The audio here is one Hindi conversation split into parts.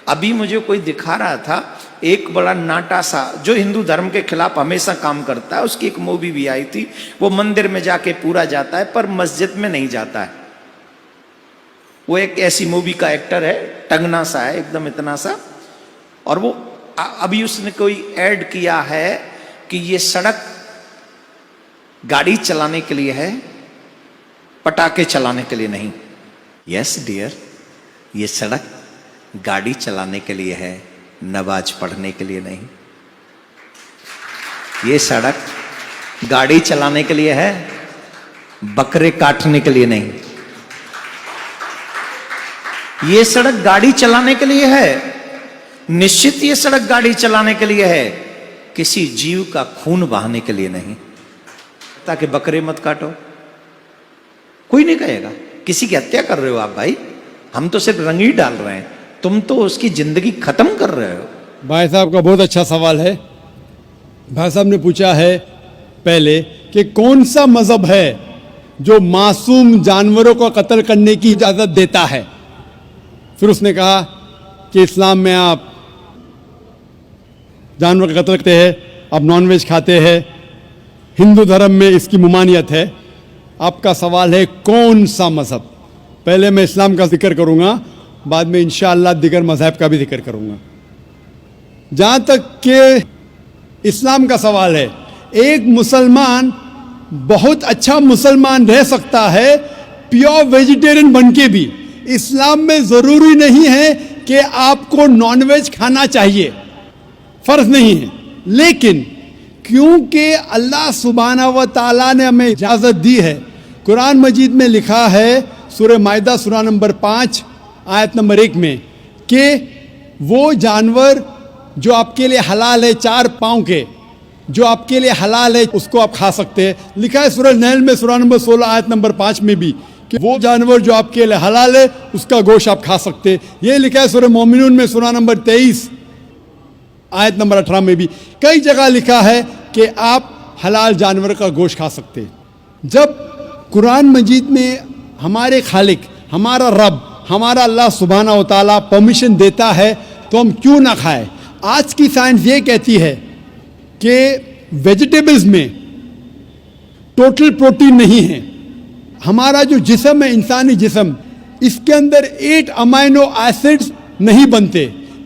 अभी मुझे कोई दिखा रहा था एक बड़ा नाटा सा जो हिंदू धर्म के खिलाफ हमेशा काम करता है, उसकी एक मूवी भी आई थी। वो मंदिर में जाके पूरा जाता है पर मस्जिद में नहीं जाता है। वो एक ऐसी मूवी का एक्टर है, टंगना सा है एकदम, इतना सा। और वो अभी उसने कोई ऐड किया है कि ये सड़क गाड़ी चलाने के लिए है, पटाखे चलाने के लिए नहीं। यस डियर, ये सड़क गाड़ी चलाने के लिए है, नमाज पढ़ने के लिए नहीं। ये सड़क गाड़ी चलाने के लिए है, बकरे काटने के लिए नहीं। ये सड़क गाड़ी चलाने के लिए है, निश्चित ये सड़क गाड़ी चलाने के लिए है, किसी जीव का खून बहाने के लिए नहीं। ताकि बकरे मत काटो, कोई नहीं कहेगा। किसी की हत्या कर रहे हो आप भाई, हम तो सिर्फ रंग ही डाल रहे हैं, तुम तो उसकी जिंदगी खत्म कर रहे हो। भाई साहब का बहुत अच्छा सवाल है। भाई साहब ने पूछा है पहले कि कौन सा मजहब है जो मासूम जानवरों को कत्ल करने की इजाज़त देता है। फिर उसने कहा कि इस्लाम में आप जानवर का कत्ल करते हैं, आप नॉनवेज खाते हैं, हिंदू धर्म में इसकी ममानियत है। आपका सवाल है कौन सा मजहब। पहले मैं इस्लाम का जिक्र करूंगा, बाद में इंशाअल्लाह दिगर मजहब का भी जिक्र करूंगा। जहां तक कि इस्लाम का सवाल है, एक मुसलमान बहुत अच्छा मुसलमान रह सकता है प्योर वेजिटेरियन बन के भी। इस्लाम में ज़रूरी नहीं है कि आपको नॉनवेज खाना चाहिए, फ़र्ज नहीं है। लेकिन क्योंकि अल्लाह सुब्हाना व तआला ने हमें इजाज़त दी है, कुरान मजीद में लिखा है सूरह माइदा सूरा नंबर 5 आयत नंबर 1 में कि वो जानवर जो आपके लिए हलाल है, 4 पाँव के, जो आपके लिए हलाल है उसको आप खा सकते हैं। लिखा है सूरह नहल में सूरा नंबर 16 आयत नंबर 5 में भी कि वो जानवर जो आपके लिए हलाल है उसका गोश्त आप खा सकते हैं। ये लिखा है सूरह मोमिनून में सूरा नंबर 23 आयत नंबर 18 में भी। कई जगह लिखा है कि आप हलाल जानवर का गोश्त खा सकते हैं। जब कुरान मजीद में हमारे खालिक, हमारा रब, हमारा अल्लाह सुब्हाना व तआला परमिशन देता है तो हम क्यों ना खाएं। आज की साइंस ये कहती है कि वेजिटेबल्स में टोटल प्रोटीन नहीं है। हमारा जो जिस्म है, इंसानी जिस्म, इसके अंदर 8 अमाइनो एसिड्स नहीं बनते।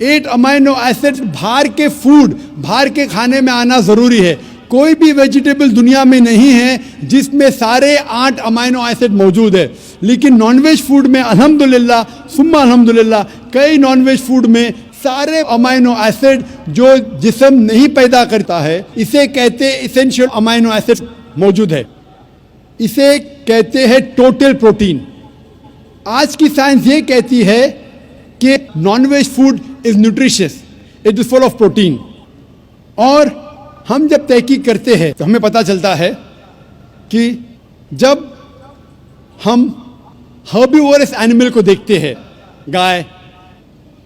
8 अमाइनो एसिड्स बाहर के फूड, बाहर के खाने में आना ज़रूरी है। कोई भी वेजिटेबल दुनिया में नहीं है जिसमें सारे 8 अमाइनो एसिड मौजूद है। लेकिन नॉनवेज फूड में अल्हम्दुलिल्लाह सुम्मा अल्हम्दुलिल्लाह कई नॉनवेज फूड में सारे अमाइनो एसिड जो जिस्म नहीं पैदा करता है, इसे कहते हैं इसेंशियल अमाइनो एसिड मौजूद है। इसे कहते हैं टोटल प्रोटीन। आज की साइंस ये कहती है कि non veg food is nutritious, it is full of protein. और हम जब तहकीक करते हैं तो हमें पता चलता है कि जब हम हर्बीवोरस एनिमल को देखते हैं, गाय,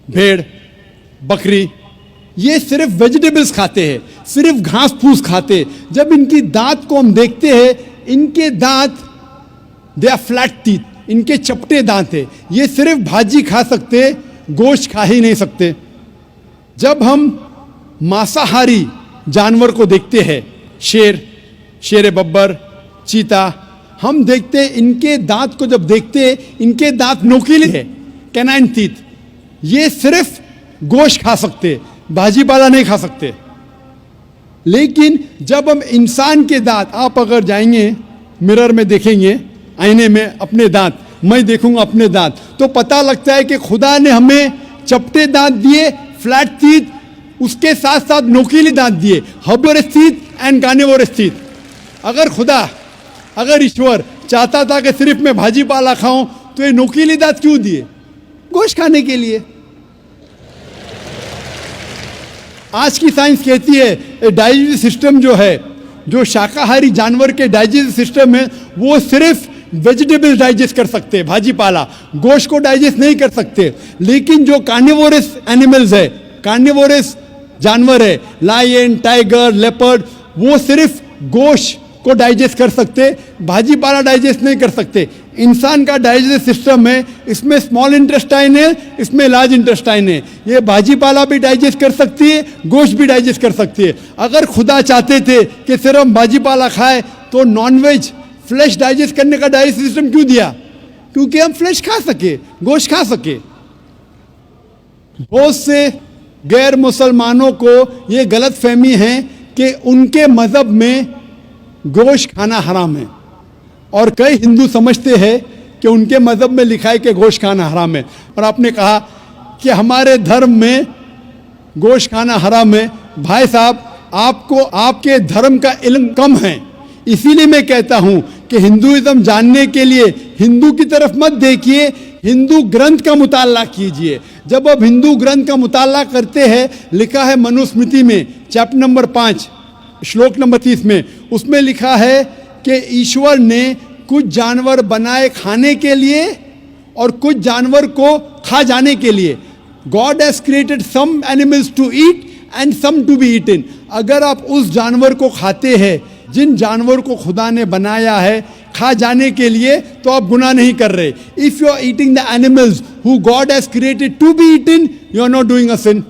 भेड़, बकरी, ये सिर्फ वेजिटेबल्स खाते हैं, सिर्फ घास फूस खाते हैं। जब इनकी दांत को हम देखते हैं, इनके दांत दे आर फ्लैट टीथ, इनके चपटे दांत है। ये सिर्फ भाजी खा सकते, गोश्त खा ही नहीं सकते। जब हम मांसाहारी जानवर को देखते हैं, शेर, शेर बब्बर, चीता, हम देखते हैं इनके दांत को जब देखते हैं, इनके दांत नोकीले हैं, कैनाइन टीथ। ये सिर्फ गोश्त खा सकते, भाजी पाला नहीं खा सकते। लेकिन जब हम इंसान के दांत, आप अगर जाएंगे मिरर में देखेंगे, आईने में अपने दांत, मैं देखूंगा अपने दांत, तो पता लगता है कि खुदा ने हमें चपटे दांत दिए, फ्लैट टीथ, उसके साथ साथ नोकीले दांत दिए, herbivorous teeth and carnivorous teeth. अगर खुदा, अगर ईश्वर चाहता था कि सिर्फ मैं भाजी पाला खाऊं तो ये नोकीले दांत क्यों दिए? गोश्त खाने के लिए। आज की साइंस कहती है डाइजेस्टिव सिस्टम जो है, जो शाकाहारी जानवर के डाइजेस्टिव सिस्टम है, वो सिर्फ वेजिटेबल्स डाइजेस्ट कर सकते हैं, भाजी पाला, गोश्त को डाइजेस्ट नहीं कर सकते। लेकिन जो कार्निवोरस एनिमल्स है, कार्निवोरस जानवर है, लायन, टाइगर, लेपर्ड, वो सिर्फ गोश्त को डाइजेस्ट कर सकते, भाजी पाला डाइजेस्ट नहीं कर सकते। इंसान का डाइजेस्ट सिस्टम है, इसमें स्मॉल इंटेस्टाइन है, इसमें लार्ज इंटेस्टाइन है। ये भाजी पाला भी डाइजेस्ट कर सकती है, गोश्त भी डाइजेस्ट कर सकती है। अगर खुदा चाहते थे कि सिर्फ हम भाजी पाला खाए तो नॉनवेज फ्लैश डाइजेस्ट करने का डाइजेस्ट सिस्टम क्यों दिया? क्योंकि हम फ्लैश खा सके, गोश्त खा सके। बहुत से गैर मुसलमानों को ये गलत फहमी है कि उनके मज़हब में गोश्त खाना हराम है, और कई हिंदू समझते हैं कि उनके मज़हब में लिखा है कि गोश्त खाना हराम है। और आपने कहा कि हमारे धर्म में गोश्त खाना हराम है। भाई साहब, आपको आपके धर्म का इल्म कम है, इसीलिए मैं कहता हूं कि हिंदुइज्म जानने के लिए हिंदू की तरफ मत देखिए, हिंदू ग्रंथ का मुताला कीजिए। जब आप हिंदू ग्रंथ का मुताला करते हैं, लिखा है मनुस्मृति में चैप्टर नंबर 5 श्लोक नंबर 30 में, उसमें लिखा है कि ईश्वर ने कुछ जानवर बनाए खाने के लिए और कुछ जानवर को खा जाने के लिए। God has created some animals to eat and some to be eaten. अगर आप उस जानवर को खाते हैं जिन जानवर को खुदा ने बनाया है खा जाने के लिए, तो आप गुनाह नहीं कर रहे। If you are eating the animals who God has created to be eaten, you are not doing a sin.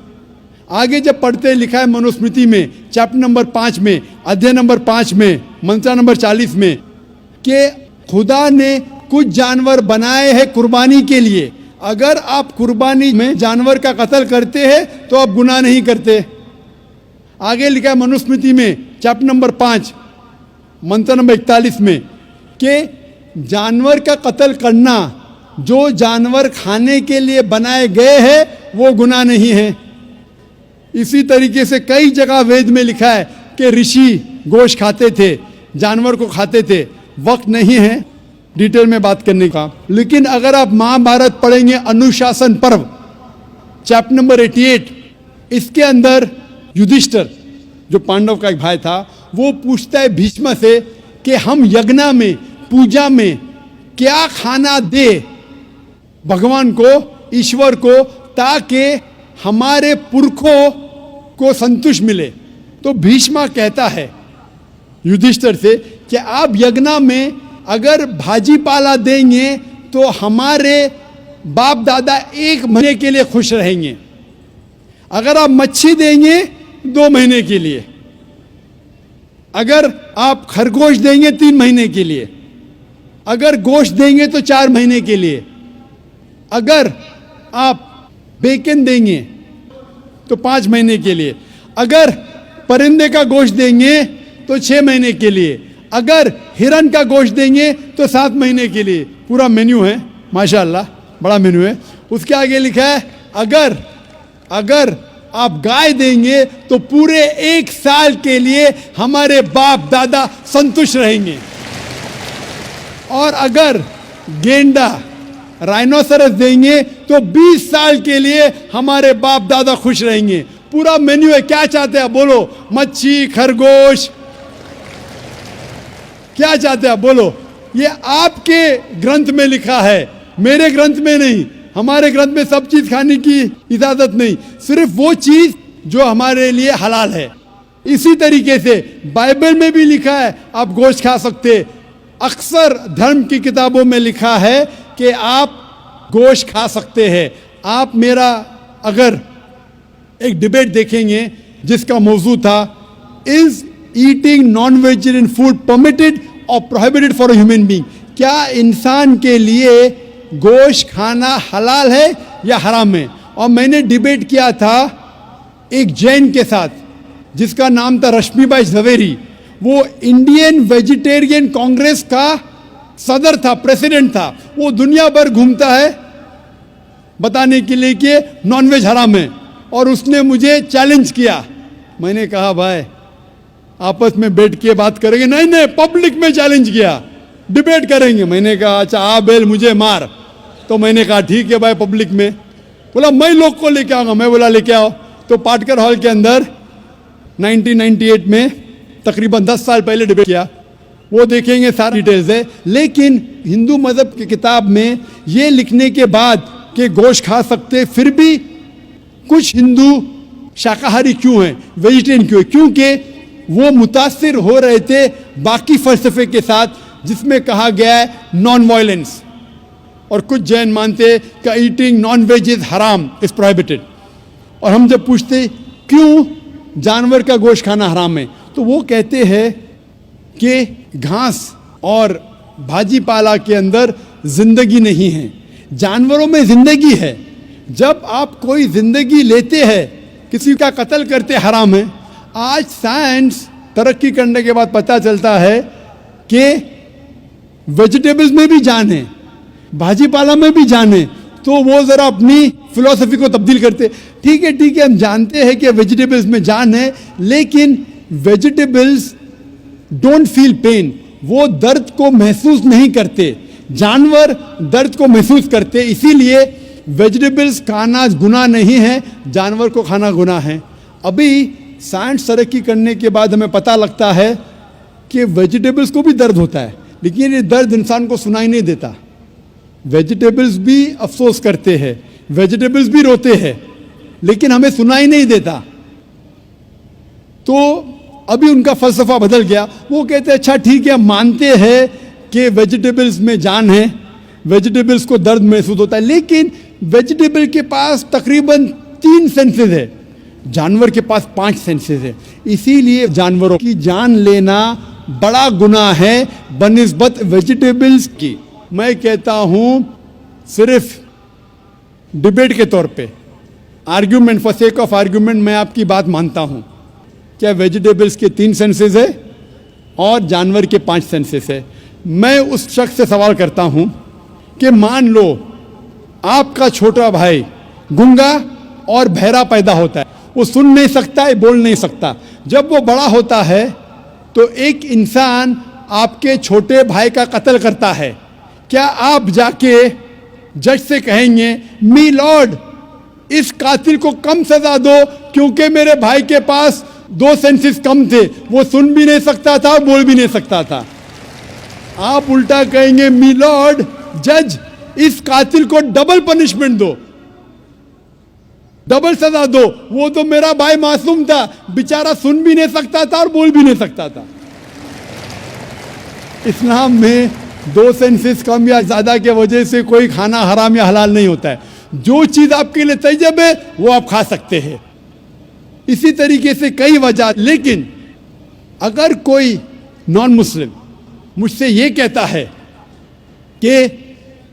आगे जब पढ़ते लिखा है मनुस्मृति में चैप्टर नंबर 5 में अध्याय नंबर 5 में मंत्र नंबर 40 में कि खुदा ने कुछ जानवर बनाए हैं कुर्बानी के लिए। अगर आप कुर्बानी में जानवर का कत्ल करते हैं तो आप गुनाह नहीं करते। आगे लिखा है मनुस्मृति में चैप्टर नंबर 5 मंत्र नंबर 41 में कि जानवर का कत्ल करना जो जानवर खाने के लिए बनाए गए हैं वो गुनाह नहीं है। इसी तरीके से कई जगह वेद में लिखा है कि ऋषि गोश्त खाते थे, जानवर को खाते थे। वक्त नहीं है डिटेल में बात करने का, लेकिन अगर आप महाभारत पढ़ेंगे अनुशासन पर्व चैप्टर नंबर 88, इसके अंदर युधिष्ठिर जो पांडव का एक भाई था वो पूछता है भीष्म से कि हम यज्ञ में पूजा में क्या खाना दे भगवान को, ईश्वर को, ताकि हमारे पुरखों को संतुष्ट मिले। तो भीष्म कहता है युधिष्ठिर से कि आप यज्ञ में अगर भाजी पाला देंगे तो हमारे बाप दादा 1 महीने के लिए खुश रहेंगे। अगर आप मच्छी देंगे 2 महीने के लिए, अगर आप खरगोश देंगे 3 महीने के लिए, अगर गोश्त देंगे तो 4 महीने के लिए, अगर आप बेकन देंगे तो 5 महीने के लिए, अगर परिंदे का गोश्त देंगे तो 6 महीने के लिए, अगर हिरन का गोश्त देंगे तो 7 महीने के लिए। पूरा मेन्यू है, माशाअल्लाह बड़ा मेन्यू है। उसके आगे लिखा है अगर आप गाय देंगे तो पूरे 1 साल के लिए हमारे बाप दादा संतुष्ट रहेंगे, और अगर गेंडा राइनोसरस देंगे तो 20 साल के लिए हमारे बाप दादा खुश रहेंगे। पूरा मेन्यू है। क्या चाहते हैं बोलो? मच्छी, खरगोश, क्या चाहते हैं बोलो? ये आपके ग्रंथ में लिखा है, मेरे ग्रंथ में नहीं। हमारे ग्रंथ में सब चीज खाने की इजाजत नहीं, सिर्फ वो चीज जो हमारे लिए हलाल है। इसी तरीके से बाइबल में भी लिखा है आप गोश्त खा सकते। अक्सर धर्म की किताबों में लिखा है कि आप गोश्त खा सकते हैं। आप मेरा अगर एक डिबेट देखेंगे जिसका मौजू था is eating non vegetarian food permitted और prohibited for a human being, क्या इंसान के लिए गोश्त खाना हलाल है या हराम है? और मैंने डिबेट किया था एक जैन के साथ जिसका नाम था रश्मिबाई झवेरी। वो इंडियन वेजिटेरियन कांग्रेस का सदर था, प्रेसिडेंट था। वो दुनिया भर घूमता है बताने के लिए कि नॉनवेज हराम है, और उसने मुझे चैलेंज किया। मैंने कहा भाई आपस में बैठ के बात करेंगे। नहीं, पब्लिक में चैलेंज किया, डिबेट करेंगे। मैंने कहा अच्छा आ बेल मुझे मार। तो मैंने कहा ठीक है भाई पब्लिक में। बोला मैं लोग को लेके आऊँगा। मैं बोला लेके आओ। तो पाटकर हॉल के अंदर 1998 में तकरीबन 10 साल पहले डिबेट किया। वो देखेंगे सारी डिटेल्स है। लेकिन हिंदू मज़हब की किताब में ये लिखने के बाद कि गोश्त खा सकते, फिर भी कुछ हिंदू शाकाहारी क्यों हैं, वेजिटेरियन क्यों है? क्योंकि वो मुतासिर हो रहे थे बाकी फलसफे के साथ जिसमें कहा गया है नॉन वायलेंस। और कुछ जैन मानते कि ईटिंग नॉन वेज इज हराम, इज प्रोहिबिटेड। और हम जब पूछते क्यों जानवर का गोश्त खाना हराम है, तो वो कहते हैं कि घास और भाजी पाला के अंदर जिंदगी नहीं है, जानवरों में जिंदगी है। जब आप कोई जिंदगी लेते हैं, किसी का कत्ल करते हराम है। आज साइंस तरक्की करने के बाद पता चलता है कि वेजिटेबल्स में भी जान है, भाजी पाला में भी जान है, तो वो जरा अपनी फिलॉसफी को तब्दील करते। ठीक है, हम जानते हैं कि वेजिटेबल्स में जान है, लेकिन वेजिटेबल्स डोंट फील पेन, वो दर्द को महसूस नहीं करते। जानवर दर्द को महसूस करते, इसीलिए वेजिटेबल्स खाना गुनाह नहीं है, जानवर को खाना गुनाह है। अभी साइंस तरक्की करने के बाद हमें पता लगता है कि वेजिटेबल्स को भी दर्द होता है, लेकिन ये दर्द इंसान को सुनाई नहीं देता। वेजिटेबल्स भी अफसोस करते हैं, वेजिटेबल्स भी रोते हैं, लेकिन हमें सुनाई नहीं देता। तो अभी उनका फलसफा बदल गया। वो कहते हैं अच्छा ठीक है, हम मानते हैं कि वेजिटेबल्स में जान है, वेजिटेबल्स को दर्द महसूस होता है, लेकिन वेजिटेबल के पास तकरीबन 3 सेंसेस है, जानवर के पास 5 सेंसेस है। इसीलिए जानवरों की जान लेना बड़ा गुनाह है बनिस्बत वेजिटेबल्स की। मैं कहता हूं सिर्फ डिबेट के तौर पे, argument, for sake of argument, मैं आपकी बात मानता हूं। क्या वेजिटेबल्स के 3 सेंसेस है और जानवर के 5 सेंसेस है? मैं उस शख्स से सवाल करता हूं कि मान लो आपका छोटा भाई गूंगा और बहरा पैदा होता है, वो सुन नहीं सकता है, बोल नहीं सकता। जब वो बड़ा होता है तो एक इंसान आपके छोटे भाई का कत्ल करता है, क्या आप जाके जज से कहेंगे मी लॉर्ड इस कातिल को कम सजा दो क्योंकि मेरे भाई के पास 2 सेंसेस कम थे, वो सुन भी नहीं सकता था, बोल भी नहीं सकता था? आप उल्टा कहेंगे मी लॉर्ड जज इस कातिल को डबल पनिशमेंट दो, डबल सजा दो, वो तो मेरा भाई मासूम था, बेचारा सुन भी नहीं सकता था और बोल भी नहीं सकता था। इस्लाम में 2 सेंसेस कम या ज्यादा के वजह से कोई खाना हराम या हलाल नहीं होता है। जो चीज आपके लिए तैयब है वो आप खा सकते हैं। इसी तरीके से कई वजह। लेकिन अगर कोई नॉन मुस्लिम मुझसे ये कहता है कि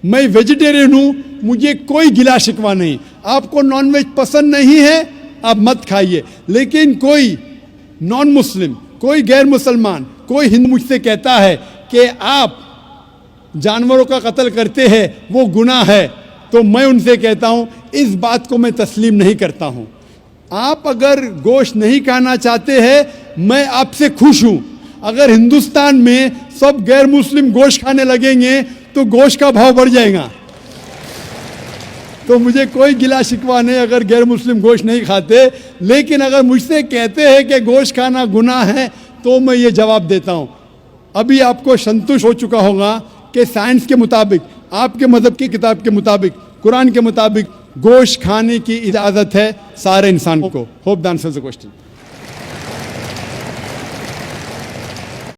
मैं वेजिटेरियन हूं, मुझे कोई गिला शिकवा नहीं, आपको नॉनवेज पसंद नहीं है आप मत खाइए, लेकिन कोई नॉन मुस्लिम, कोई गैर मुसलमान, कोई हिंदू मुझसे कहता है कि आप जानवरों का कत्ल करते हैं वो गुनाह है, तो मैं उनसे कहता हूं इस बात को मैं तस्लीम नहीं करता हूं। आप अगर गोश्त नहीं खाना चाहते हैं, मैं आपसे खुश हूं। अगर हिंदुस्तान में सब गैर मुस्लिम गोश्त खाने लगेंगे तो गोश्त का भाव बढ़ जाएगा। तो मुझे कोई गिला शिकवा नहीं अगर गैर मुस्लिम गोश्त नहीं खाते, लेकिन अगर मुझसे कहते हैं कि गोश्त खाना गुनाह है तो मैं ये जवाब देता हूं। अभी आपको संतुष्ट हो चुका होगा कि साइंस के मुताबिक, आपके मजहब की किताब के मुताबिक, कुरान के मुताबिक गोश्त खाने की इजाज़त है सारे इंसान को। Hope the answers the question.